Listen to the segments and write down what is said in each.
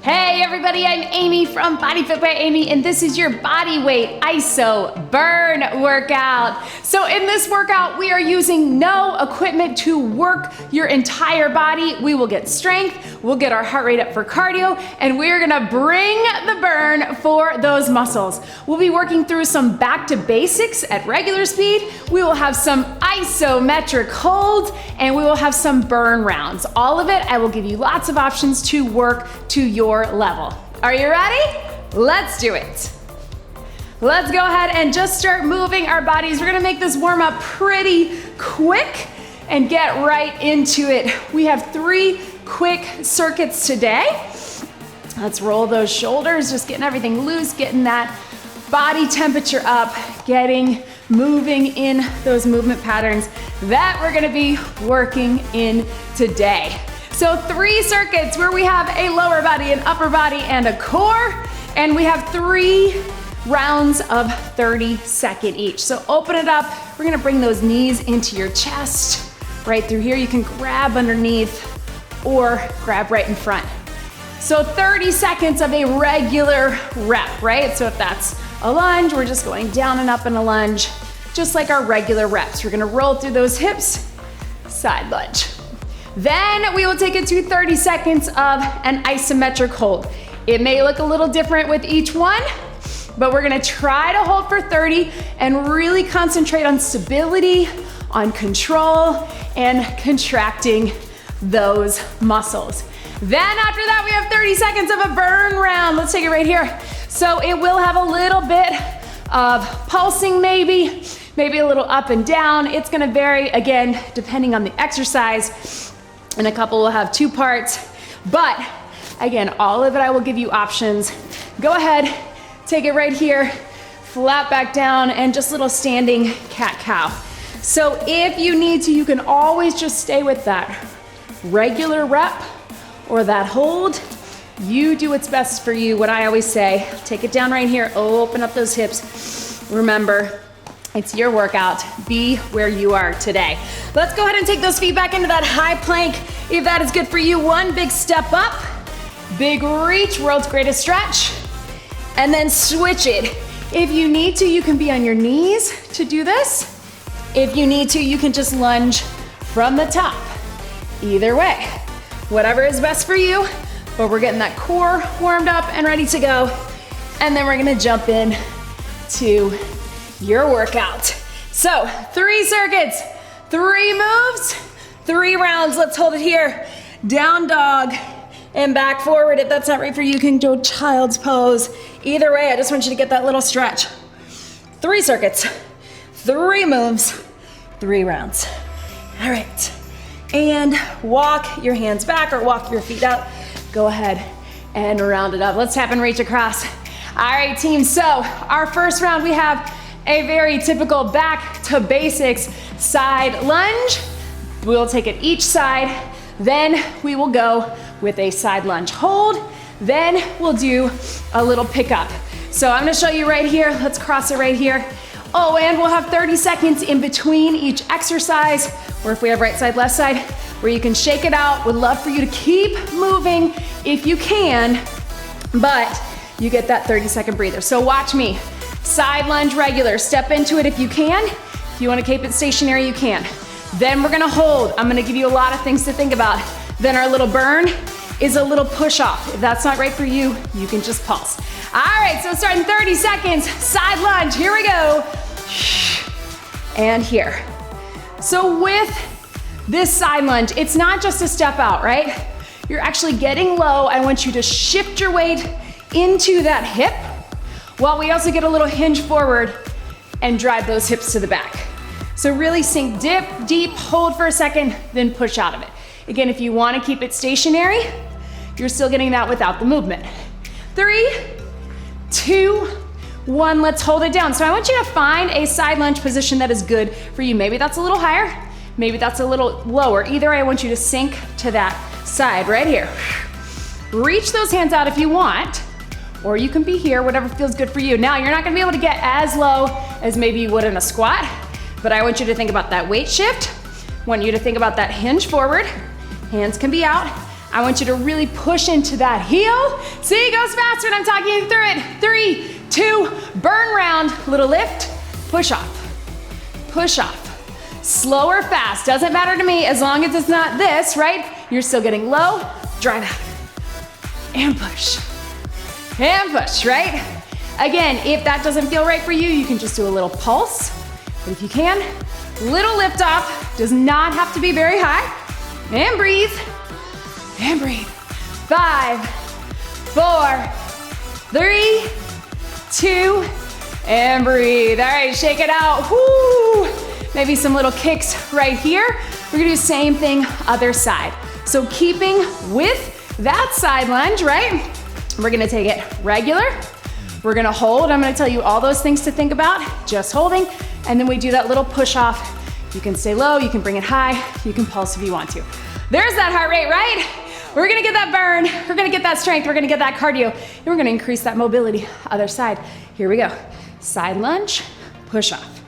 Hey everybody, I'm Amy from BodyFit by Amy, and this is your Bodyweight ISO Burn workout. So in this workout, we are using no equipment to work your entire body. We will get strength, we'll get our heart rate up for cardio, and we're gonna bring the burn for those muscles. We'll be working through some back to basics at regular speed. We will have some isometric holds, and we will have some burn rounds. All of it, I will give you lots of options to work to your level. Are you ready? Let's do it. Let's go ahead and just start moving our bodies. We're gonna make this warm up pretty quick and get right into it. We have 3 quick circuits today. Let's roll those shoulders, just getting everything loose, getting that body temperature up, moving in those movement patterns that we're gonna be working in today. So 3 circuits where we have a lower body, an upper body, and a core, and we have 3 rounds of 30-second each. So open it up. We're gonna bring those knees into your chest. Right through here, you can grab underneath or grab right in front. So 30 seconds of a regular rep, right? So if that's a lunge, we're just going down and up in a lunge, just like our regular reps. We're gonna roll through those hips, side lunge. Then we will take it to 30 seconds of an isometric hold. It may look a little different with each one, but we're gonna try to hold for 30 and really concentrate on stability, on control, and contracting those muscles. Then after that, we have 30 seconds of a burn round. Let's take it right here. So it will have a little bit of pulsing maybe a little up and down. It's gonna vary, again, depending on the exercise. And a couple will have 2 parts. But again, all of it, I will give you options. Go ahead, take it right here, flat back down, and just little standing cat-cow. So if you need to, you can always just stay with that regular rep or that hold. You do what's best for you. What I always say, take it down right here, open up those hips. Remember, it's your workout. Be where you are today. Let's go ahead and take those feet back into that high plank. If that is good for you, 1 big step up, big reach, world's greatest stretch, and then switch it. If you need to, you can be on your knees to do this. If you need to, you can just lunge from the top. Either way, whatever is best for you, but we're getting that core warmed up and ready to go. And then we're gonna jump in to your workout. So 3 circuits, 3 moves, 3 rounds. Let's hold it here. Down dog and back forward. If that's not right for you, you can do child's pose. Either way, I just want you to get that little stretch. 3 circuits, 3 moves, 3 rounds. All right. And walk your hands back or walk your feet out. Go ahead and round it up. Let's tap and reach across. All right, team. So our first round, we have a very typical back to basics side lunge. We'll take it each side. Then we will go with a side lunge hold. Then we'll do a little pickup. So I'm gonna show you right here. Let's cross it right here. Oh, and we'll have 30 seconds in between each exercise, or if we have right side, left side, where you can shake it out. Would love for you to keep moving if you can, but you get that 30-second breather. So watch me. Side lunge regular, step into it if you can. If you wanna keep it stationary, you can. Then we're gonna hold. I'm gonna give you a lot of things to think about. Then our little burn is a little push off. If that's not right for you, you can just pulse. All right, so starting 30 seconds, side lunge, here we go. And here. So with this side lunge, it's not just a step out, right? You're actually getting low. I want you to shift your weight into that hip, while we also get a little hinge forward and drive those hips to the back. So really sink deep, hold for a second, then push out of it. Again, if you wanna keep it stationary, you're still getting that without the movement. 3, 2, 1, let's hold it down. So I want you to find a side lunge position that is good for you. Maybe that's a little higher, maybe that's a little lower. Either way, I want you to sink to that side right here. Reach those hands out if you want, or you can be here, whatever feels good for you. Now, you're not gonna be able to get as low as maybe you would in a squat, but I want you to think about that weight shift. I want you to think about that hinge forward. Hands can be out. I want you to really push into that heel. See, it goes faster and I'm talking you through it. 3, 2, burn round. Little lift, push off, push off. Slow or fast, doesn't matter to me as long as it's not this, right? You're still getting low, drive out, and push, right? Again, if that doesn't feel right for you, you can just do a little pulse. But if you can, little lift off, does not have to be very high. And breathe, and breathe. 5, 4, 3, 2, and breathe. All right, shake it out. Woo! Maybe some little kicks right here. We're gonna do the same thing, other side. So keeping with that side lunge, right? We're gonna take it regular. We're gonna hold. I'm gonna tell you all those things to think about, just holding. And then we do that little push off. You can stay low, you can bring it high, you can pulse if you want to. There's that heart rate, right? We're gonna get that burn, we're gonna get that strength, we're gonna get that cardio, and we're gonna increase that mobility. Other side, here we go. Side lunge, push off.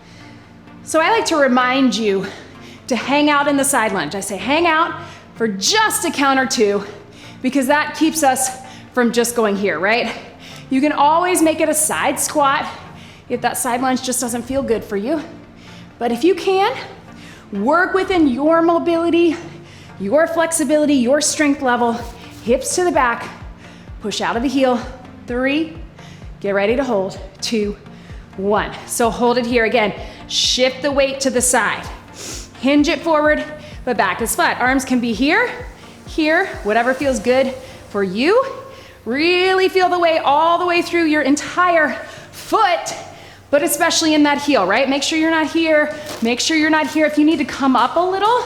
So I like to remind you to hang out in the side lunge. I say hang out for just a count or two because that keeps us from just going here, right? You can always make it a side squat if that side lunge just doesn't feel good for you. But if you can, work within your mobility, your flexibility, your strength level, hips to the back, push out of the heel. 3, get ready to hold. 2, 1. So hold it here again. Shift the weight to the side. Hinge it forward, but back is flat. Arms can be here, here, whatever feels good for you. Really feel the weight all the way through your entire foot, but especially in that heel, right? Make sure you're not here. Make sure you're not here. If you need to come up a little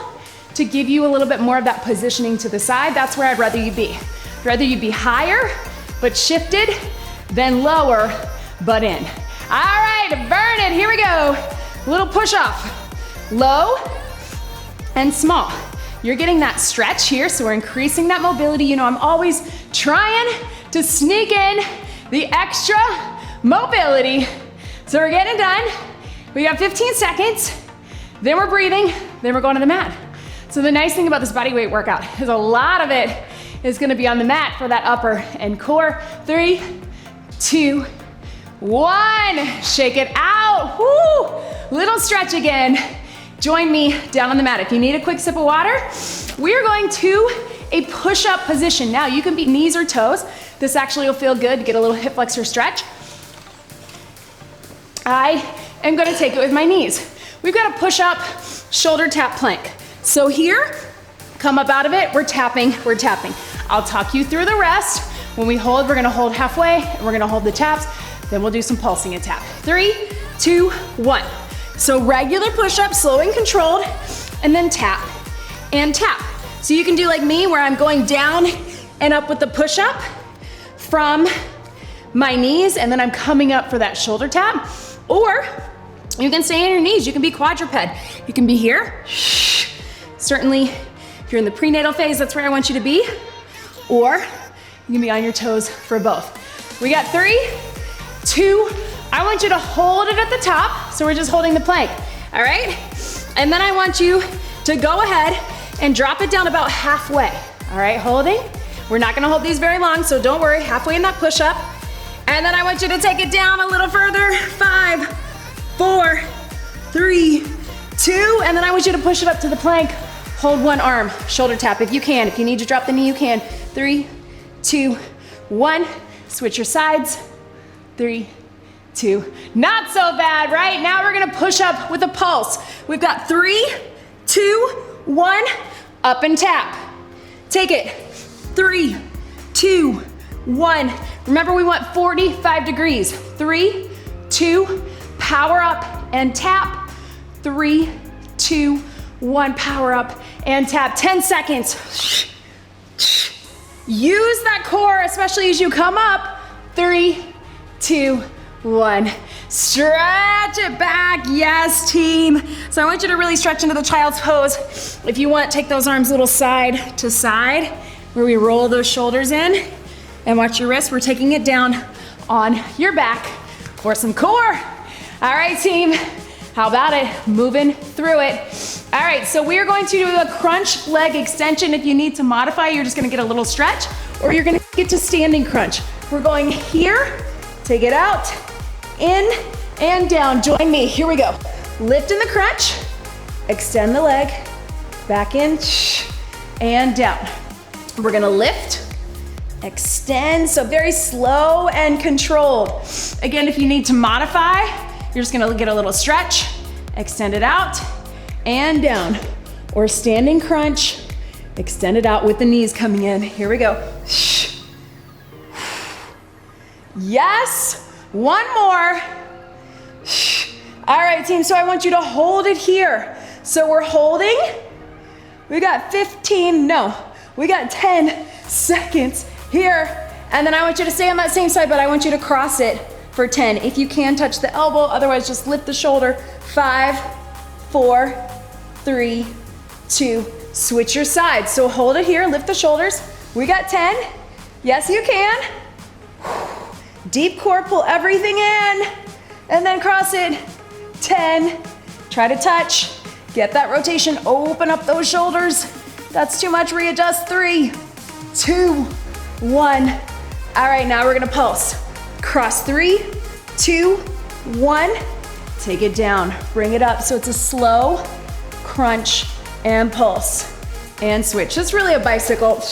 to give you a little bit more of that positioning to the side, that's where I'd rather you be. I'd rather you be higher, but shifted, than lower, but in. All right, burn it, here we go. Little push off, low and small. You're getting that stretch here, so we're increasing that mobility. You know, I'm always trying to sneak in the extra mobility. So we're getting done. We got 15 seconds, then we're breathing, then we're going to the mat. So the nice thing about this body weight workout is a lot of it is gonna be on the mat for that upper and core. 3, 2, 1, shake it out. Woo! Little stretch again. Join me down on the mat. If you need a quick sip of water, we're going to a push-up position. Now you can be knees or toes. This actually will feel good to get a little hip flexor stretch. I am gonna take it with my knees. We've got a push-up shoulder tap plank. So here, come up out of it, we're tapping, we're tapping. I'll talk you through the rest. When we hold, we're gonna hold halfway, and we're gonna hold the taps, then we'll do some pulsing and tap. 3, 2, 1. So regular push-up, slow and controlled, and then tap and tap. So you can do like me, where I'm going down and up with the push-up from my knees, and then I'm coming up for that shoulder tap. Or you can stay on your knees, you can be quadruped. You can be here. Certainly, if you're in the prenatal phase, that's where I want you to be. Or you can be on your toes for both. We got 3, 2, I want you to hold it at the top, so we're just holding the plank, all right? And then I want you to go ahead and drop it down about halfway, all right? Holding. We're not gonna hold these very long, so don't worry, halfway in that push-up. And then I want you to take it down a little further. 5, 4, 3, 2, and then I want you to push it up to the plank. Hold one arm, shoulder tap if you can. If you need to drop the knee, you can. 3, 2, 1. Switch your sides. 3, 2. Not so bad, right? Now we're gonna push up with a pulse. We've got 3, 2, 1, up and tap. Take it. 3, 2, 1. Remember, we want 45 degrees. 3, 2, power up and tap. 3, 2, 1, power up and tap. 10 seconds. Use that core, especially as you come up. 3, 2, 1. Stretch it back, yes team. So I want you to really stretch into the child's pose. If you want, take those arms a little side to side, where we roll those shoulders in. And watch your wrist, we're taking it down on your back for some core. All right team, How about it? Moving through it. All right, so we are going to do a crunch leg extension. If you need to modify, you're just gonna get a little stretch, or you're gonna get to standing crunch. We're going here, take it out, in and down. Join me, here we go. Lift in the crunch, extend the leg, back in, and down. We're gonna lift, extend, so very slow and controlled. Again, if you need to modify, you're just gonna get a little stretch, extend it out, and down. Or standing crunch, extend it out with the knees coming in. Here we go. Yes, one more. All right, team, so I want you to hold it here. So we're holding, we got 10 seconds here. And then I want you to stay on that same side, but I want you to cross it for 10. If you can, touch the elbow, otherwise just lift the shoulder. 5, 4, 3, 2, switch your sides. So hold it here, lift the shoulders. We got 10. Yes, you can. Deep core, pull everything in, and then cross it. 10. Try to touch. Get that rotation, open up those shoulders. That's too much, readjust. 3, 2, 1. All right, now we're gonna pulse. Cross 3, 2, 1. Take it down, bring it up. So it's a slow crunch and pulse and switch. It's really a bicycle.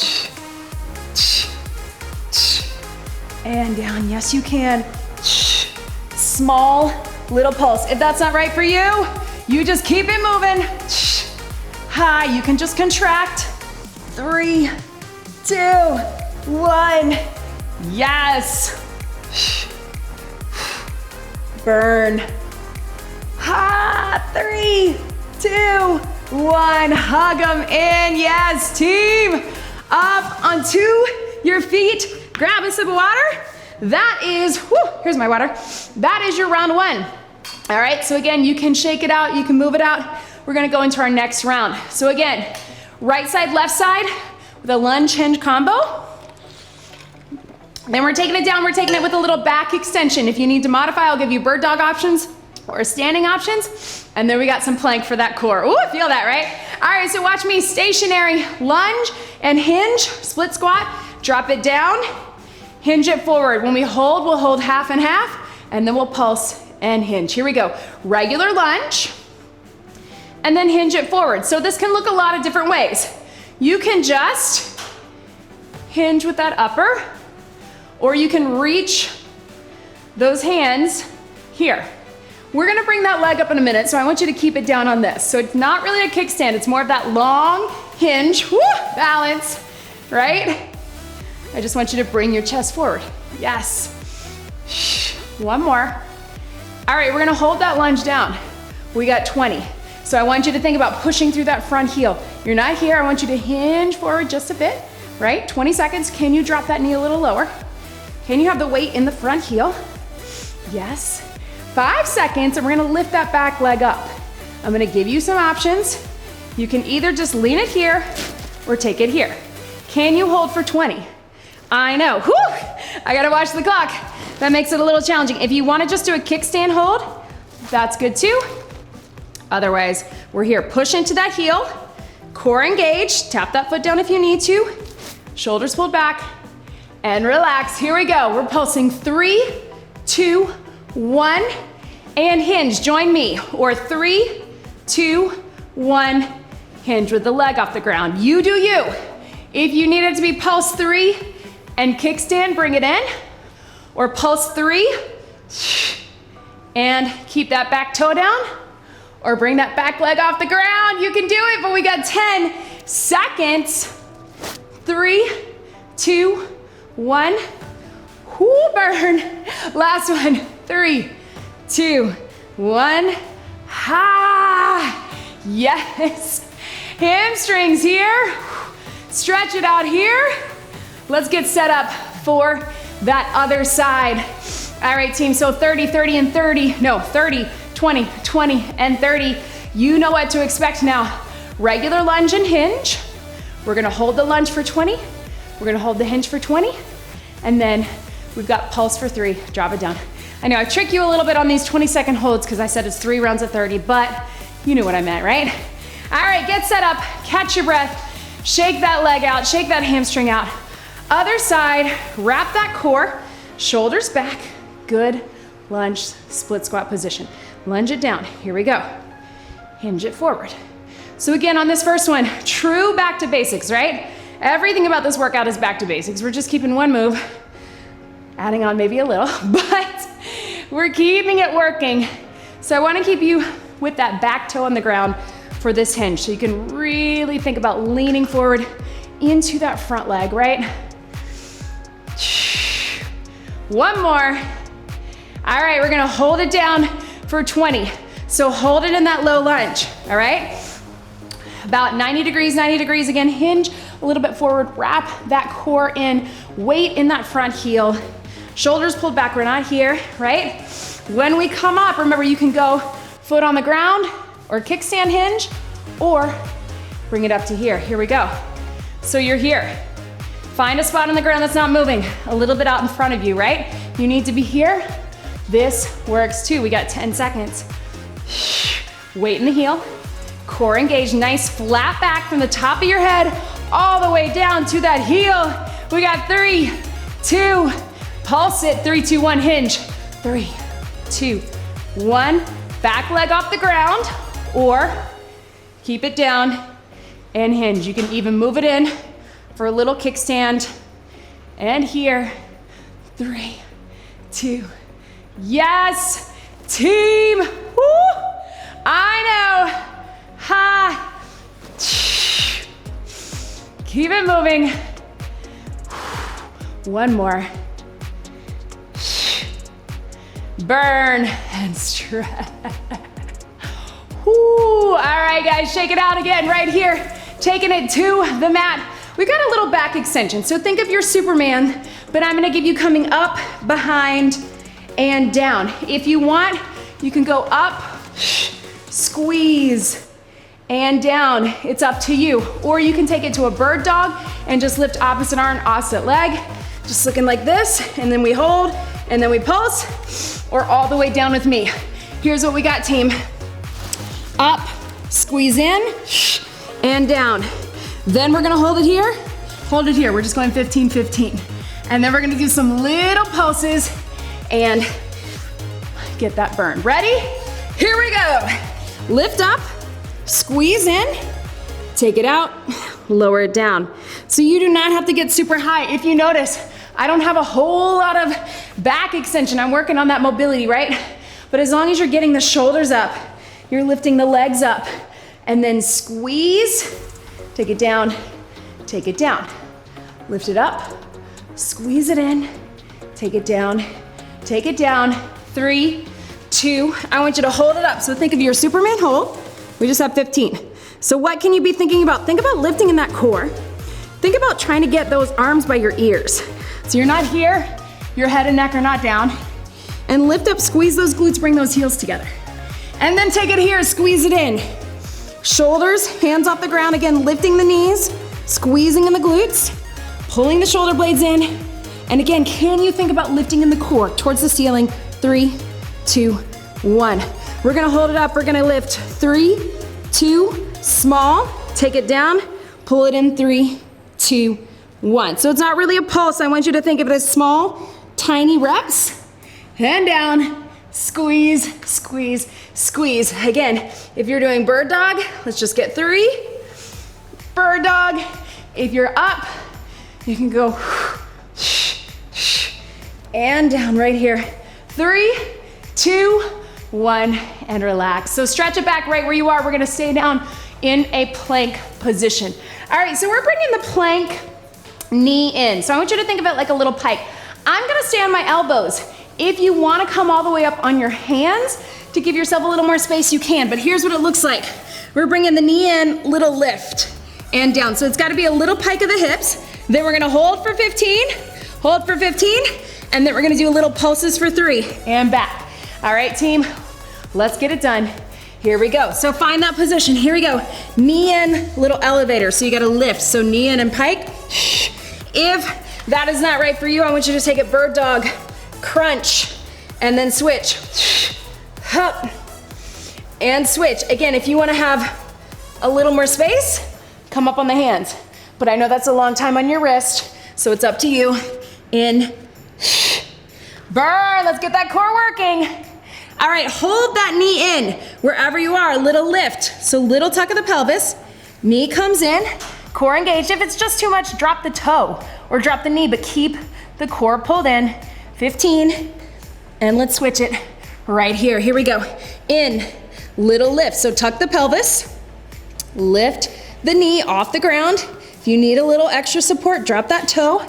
And down, yes you can. Small little pulse. If that's not right for you, you just keep it moving. High, you can just contract. 3, 2, 1. Yes. Burn. 3, 2, 1. Hug them in. Yes, team. Up onto your feet. Grab a sip of water. That is, here's my water. That is your round 1. All right, so again, you can shake it out, you can move it out. We're gonna go into our next round. So again, right side, left side with a lunge hinge combo. Then we're taking it down, we're taking it with a little back extension. If you need to modify, I'll give you bird dog options or standing options. And then we got some plank for that core. Ooh, feel that, right? All right, so watch me, stationary lunge and hinge, split squat, drop it down, hinge it forward. When we hold, we'll hold half and half, and then we'll pulse and hinge. Here we go. Regular lunge, and then hinge it forward. So this can look a lot of different ways. You can just hinge with that upper, or you can reach those hands here. We're gonna bring that leg up in a minute, so I want you to keep it down on this. So it's not really a kickstand, it's more of that long hinge, balance, right? I just want you to bring your chest forward. Yes. One more. All right, we're gonna hold that lunge down. We got 20. So I want you to think about pushing through that front heel. You're not here, I want you to hinge forward just a bit, right? 20 seconds, can you drop that knee a little lower? Can you have the weight in the front heel? Yes. 5 seconds, and we're gonna lift that back leg up. I'm gonna give you some options. You can either just lean it here or take it here. Can you hold for 20? I know, whew, I gotta watch the clock. That makes it a little challenging. If you wanna just do a kickstand hold, that's good too. Otherwise, we're here. Push into that heel, core engaged, tap that foot down if you need to, shoulders pulled back, and relax. Here we go. We're pulsing 3, 2, 1, and hinge. Join me. Or 3, 2, 1, hinge with the leg off the ground. You do you. If you need it to be pulse 3 and kickstand, bring it in. Or pulse 3 and keep that back toe down. Or bring that back leg off the ground. You can do it, but we got 10 seconds. 3, 2, 1. Whoo, burn. Last one. 3, 2, 1. Ha! Yes. Hamstrings here. Stretch it out here. Let's get set up for that other side. All right, team, so 30, 30, and 30. No, 30, 20, 20, and 30. You know what to expect now. Regular lunge and hinge. We're gonna hold the lunge for 20. We're gonna hold the hinge for 20. And then we've got pulse for 3. Drop it down. I know I trick you a little bit on these 20-second holds because I said it's 3 rounds of 30, but you knew what I meant, right? All right, get set up, catch your breath, shake that leg out, shake that hamstring out. Other side, wrap that core, shoulders back, good lunge, split squat position. Lunge it down, here we go. Hinge it forward. So again, on this first one, true back to basics, right? Everything about this workout is back to basics. We're just keeping one move, adding on maybe a little, but we're keeping it working. So I wanna keep you with that back toe on the ground for this hinge. So you can really think about leaning forward into that front leg, right? One more. All right, we're gonna hold it down for 20. So hold it in that low lunge, all right? About 90 degrees again, hinge a little bit forward, wrap that core in, weight in that front heel, shoulders pulled back, we're not here, right? When we come up, remember you can go foot on the ground or kickstand hinge, or bring it up to here. Here we go. So you're here. Find a spot on the ground that's not moving, a little bit out in front of you, right? You need to be here. This works too. We got 10 seconds. Weight in the heel, core engaged, nice flat back from the top of your head all the way down to that heel. We got 3, 2, pulse it, 3, 2, 1, hinge. 3, 2, 1, back leg off the ground, or keep it down and hinge. You can even move it in for a little kickstand. And here, 3, 2, yes, team, woo, I know, ha, keep it moving. One more. Burn and stretch. Woo. All right, guys, shake it out again right here. Taking it to the mat. We got a little back extension, so think of your Superman, but I'm gonna give you coming up, behind, and down. If you want, you can go up, squeeze, and down. It's up to you. Or you can take it to a bird dog and just lift opposite arm, opposite leg. Just looking like this, and then we hold, and then we pulse, or all the way down with me. Here's what we got, team. Up, squeeze in, and down. Then we're gonna hold it here. Hold it here, we're just going 15, 15. And then we're gonna do some little pulses and get that burn. Ready? Here we go. Lift up, squeeze in, take it out, lower it down. So you do not have to get super high. If you notice, I don't have a whole lot of back extension. I'm working on that mobility, right? But as long as you're getting the shoulders up, you're lifting the legs up, and then squeeze, take it down, take it down. Lift it up, squeeze it in, take it down, take it down. 3, 2, I want you to hold it up. So think of your Superman hold. We just have 15. So what can you be thinking about? Think about lifting in that core. Think about trying to get those arms by your ears. So you're not here, your head and neck are not down. And lift up, squeeze those glutes, bring those heels together. And then take it here, squeeze it in. Shoulders, hands off the ground, again, lifting the knees, squeezing in the glutes, pulling the shoulder blades in. And again, can you think about lifting in the core towards the ceiling? 3, 2, 1. We're gonna hold it up, we're gonna lift 3, 2, small, take it down, pull it in 3, 2, 1. So it's not really a pulse, I want you to think of it as small, tiny reps, and down, squeeze, squeeze, squeeze. Again, if you're doing bird dog, let's just get 3. Bird dog. If you're up, you can go and down right here. 3, 2, 1, and relax. So stretch it back right where you are. We're gonna stay down in a plank position. All right, so we're bringing the plank knee in. So I want you to think of it like a little pike. I'm gonna stay on my elbows. If you wanna come all the way up on your hands to give yourself a little more space, you can, but here's what it looks like. We're bringing the knee in, little lift, and down. So it's gotta be a little pike of the hips. Then we're gonna hold for 15, and then we're gonna do a little pulses for 3, and back. All right, team, let's get it done. Here we go. So find that position, here we go. Knee in, little elevator, so you gotta lift. So knee in and pike. If that is not right for you, I want you to take it bird dog, crunch, and then switch. Hup, and switch. Again, if you wanna have a little more space, come up on the hands. But I know that's a long time on your wrist, so it's up to you. In, burn, let's get that core working. All right, hold that knee in wherever you are, a little lift. So little tuck of the pelvis, knee comes in, core engaged. If it's just too much, drop the toe or drop the knee, but keep the core pulled in. 15, and let's switch it right here. Here we go. In, little lift. So tuck the pelvis, lift the knee off the ground. If you need a little extra support, drop that toe.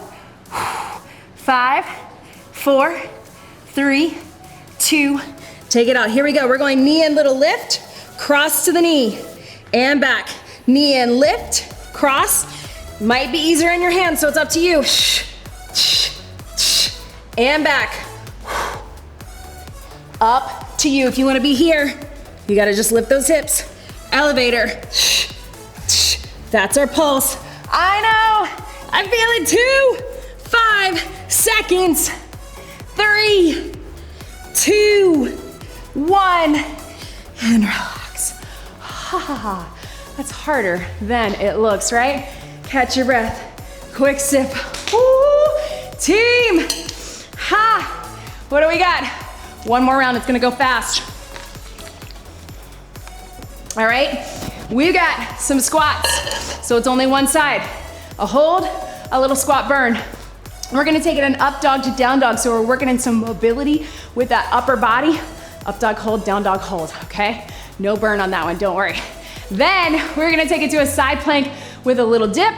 5, 4, 3, 2, take it out. Here we go. We're going knee in, little lift, cross to the knee, and back. Knee in, lift, cross. Might be easier in your hands, so it's up to you. And back. Up to you. If you want to be here, you got to just lift those hips. Elevator. That's our pulse. I know. I feel it too. 5 seconds. 3, 2, 1, and relax. That's harder than it looks, right? Catch your breath. Quick sip. Woo! Team. Ha! What do we got? One more round. It's gonna go fast. All right. We've got some squats. So it's only one side. A hold, a little squat burn. We're gonna take it an up dog to down dog, so we're working in some mobility with that upper body. Up dog hold, down dog hold, okay? No burn on that one, don't worry. Then we're gonna take it to a side plank with a little dip,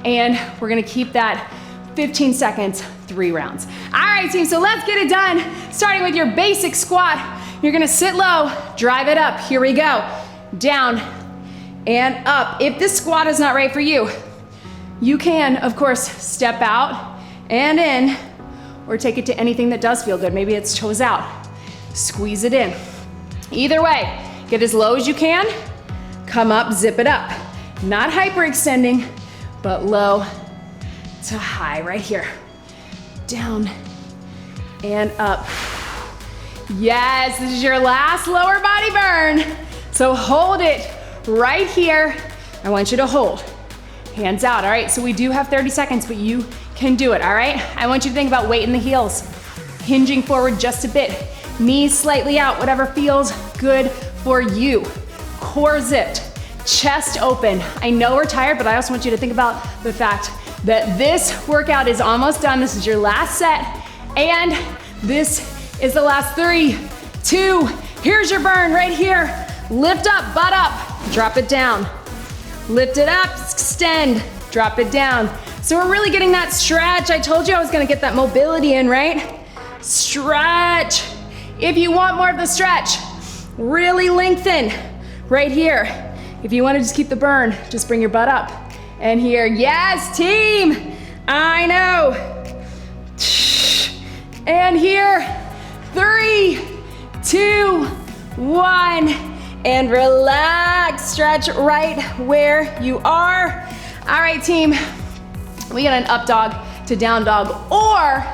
and we're gonna keep that 15 seconds, 3 rounds. All right, team, so let's get it done. Starting with your basic squat. You're gonna sit low, drive it up. Here we go. Down and up. If this squat is not right for you, you can, of course, step out and in, or take it to anything that does feel good. Maybe it's toes out. Squeeze it in. Either way, get as low as you can, come up, zip it up. Not hyperextending, but low to high right here. Down and up. Yes, this is your last lower body burn. So hold it right here. I want you to hold. Hands out, all right? So we do have 30 seconds, but you can do it, all right? I want you to think about weight in the heels, hinging forward just a bit, knees slightly out, whatever feels good for you. Core zipped, chest open. I know we're tired, but I also want you to think about the fact that this workout is almost done. This is your last set, and this is the last 3, 2, here's your burn right here. Lift up, butt up, drop it down. Lift it up, extend, drop it down. So we're really getting that stretch. I told you I was gonna get that mobility in, right? Stretch. If you want more of the stretch, really lengthen right here. If you wanna just keep the burn, just bring your butt up. And here, yes, team, I know. And here, 3, 2, 1. And relax, stretch right where you are. All right, team, we got an up dog to down dog, or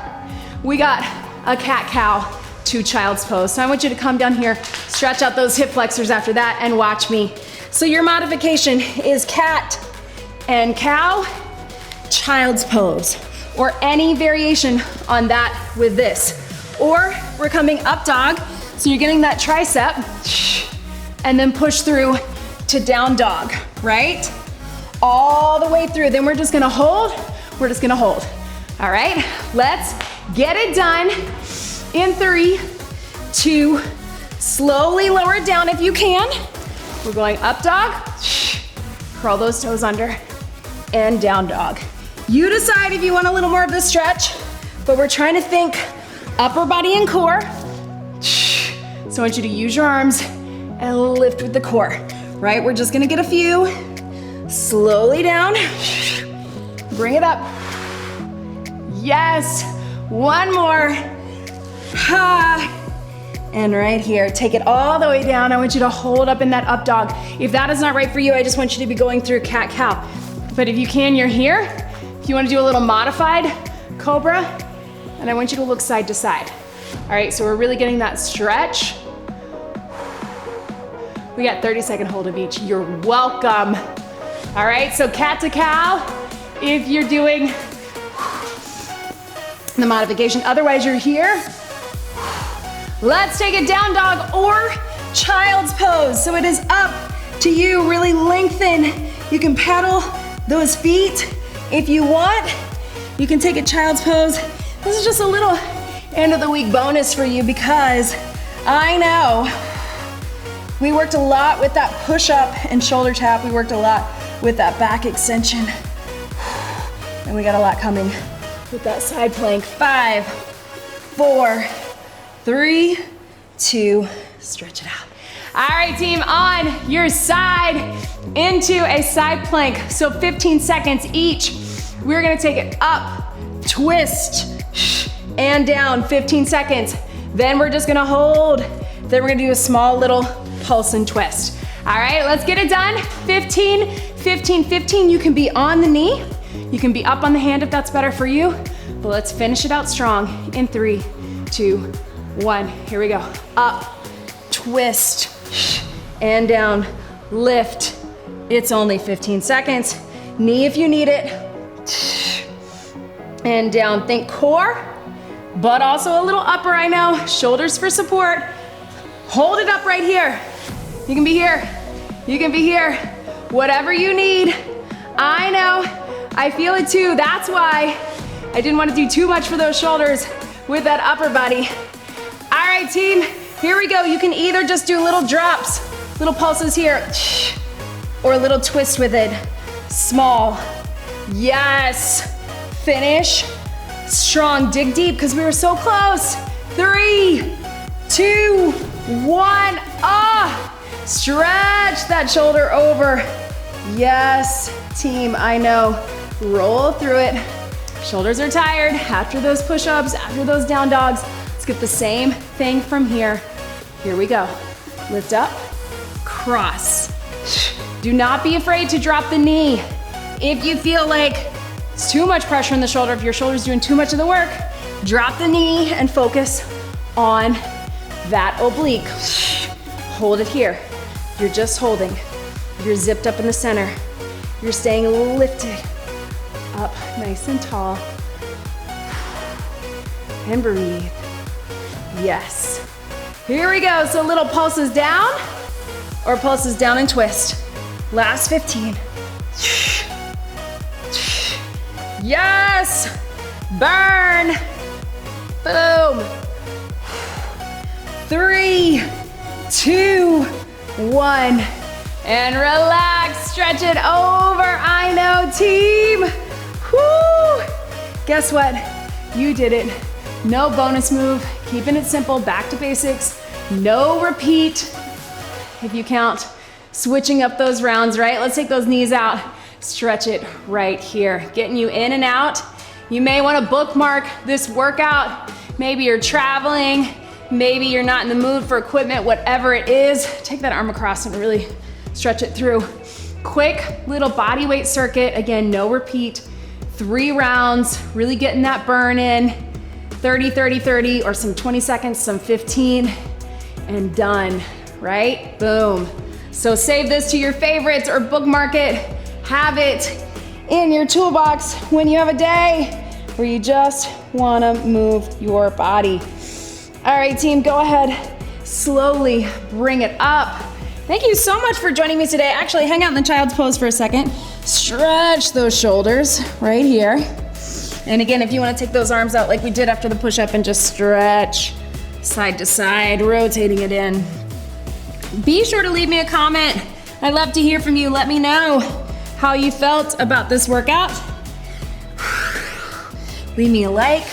we got a cat-cow to child's pose. So I want you to come down here, stretch out those hip flexors after that, and watch me. So your modification is cat and cow, child's pose, or any variation on that with this. Or we're coming up dog, so you're getting that tricep, and then push through to down dog, right? All the way through. Then we're just gonna hold, we're just gonna hold. All right, let's get it done in 3, 2, slowly lower it down if you can. We're going up dog, curl those toes under, and down dog. You decide if you want a little more of this stretch, but we're trying to think upper body and core. So I want you to use your arms and lift with the core, right? We're just gonna get a few. Slowly down, bring it up. Yes, one more. And right here, take it all the way down. I want you to hold up in that up dog. If that is not right for you, I just want you to be going through cat-cow. But if you can, you're here. If you wanna do a little modified cobra, and I want you to look side to side. All right, so we're really getting that stretch. We got 30-second hold of each. You're welcome. All right, so cat to cow if you're doing the modification. Otherwise, you're here. Let's take a down dog or child's pose. So it is up to you. Really lengthen. You can pedal those feet if you want. You can take a child's pose. This is just a little end of the week bonus for you because I know we worked a lot with that push up and shoulder tap. We worked a lot with that back extension. And we got a lot coming with that side plank. 5, 4, 3, 2, stretch it out. All right, team, on your side into a side plank. So 15 seconds each. We're gonna take it up, twist, and down, 15 seconds. Then we're just gonna hold. Then we're gonna do a small little pulse and twist. All right, let's get it done. 15, 15, 15. You can be on the knee. You can be up on the hand if that's better for you. But let's finish it out strong in 3, 2, 1. Here we go. Up, twist, and down, lift. It's only 15 seconds. Knee if you need it. And down, think core, but also a little upper, I know. Shoulders for support. Hold it up right here. You can be here. You can be here. Whatever you need. I know, I feel it too. That's why I didn't want to do too much for those shoulders with that upper body. All right, team, here we go. You can either just do little drops, little pulses here, or a little twist with it. Small. Yes. Finish. Strong. Dig deep because we were so close. 3, 2, 1. Ah. Stretch that shoulder over. Yes, team, I know. Roll through it. Shoulders are tired after those push-ups, after those down dogs. Let's get the same thing from here. Here we go. Lift up, cross. Do not be afraid to drop the knee. If you feel like it's too much pressure in the shoulder, if your shoulder's doing too much of the work, drop the knee and focus on that oblique. Hold it here. You're just holding. You're zipped up in the center. You're staying lifted up nice and tall. And breathe. Yes. Here we go. So little pulses down or pulses down and twist. Last 15. Yes! Burn! Boom! 3, 2, 1. And relax, stretch it over. I know, team. Whoo! Guess what? You did it. No bonus move, keeping it simple, back to basics. No repeat. If you count, switching up those rounds, right? Let's take those knees out. Stretch it right here, getting you in and out. You may want to bookmark this workout. Maybe you're traveling, maybe you're not in the mood for equipment, whatever it is. Take that arm across and really stretch it through. Quick little body weight circuit. Again, no repeat. 3 rounds, really getting that burn in. 30, 30, 30, or some 20 seconds, some 15, and done, right? Boom. So save this to your favorites or bookmark it. Have it in your toolbox when you have a day where you just wanna move your body. All right, team, go ahead, slowly bring it up. Thank you so much for joining me today. Actually, hang out in the child's pose for a second. Stretch those shoulders right here. And again, if you wanna take those arms out like we did after the push-up and just stretch side to side, rotating it in. Be sure to leave me a comment. I'd love to hear from you. Let me know how you felt about this workout. Leave me a like,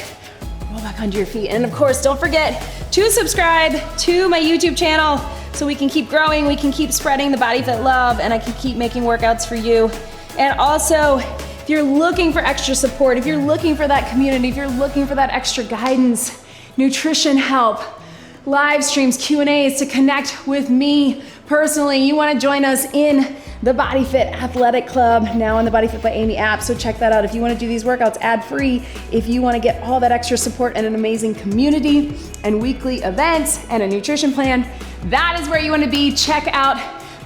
roll back onto your feet. And of course, don't forget to subscribe to my YouTube channel so we can keep growing, we can keep spreading the BodyFit love, and I can keep making workouts for you. And also, if you're looking for extra support, if you're looking for that community, if you're looking for that extra guidance, nutrition help, live streams, Q&As to connect with me personally, you want to join us in the BodyFit Athletic Club, now on the BodyFit by Amy app, so check that out. If you want to do these workouts ad-free, if you want to get all that extra support and an amazing community and weekly events and a nutrition plan, that is where you want to be. Check out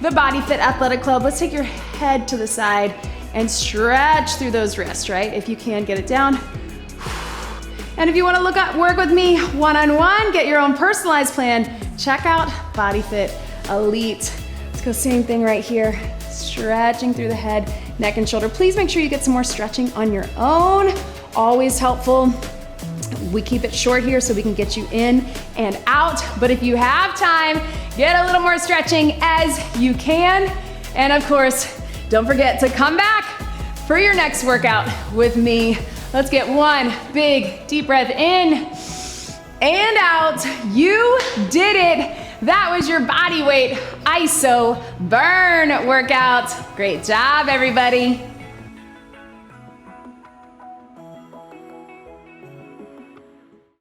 the BodyFit Athletic Club. Let's take your head to the side and stretch through those wrists, right? If you can, get it down. And if you want to work with me one-on-one, get your own personalized plan, check out BodyFit Elite. Let's go, same thing right here. Stretching through the head, neck, and shoulder. Please make sure you get some more stretching on your own. Always helpful. We keep it short here so we can get you in and out. But if you have time, get a little more stretching as you can. And of course, don't forget to come back for your next workout with me. Let's get one big deep breath in and out. You did it. That was your body weight ISO burn workout. Great job, everybody.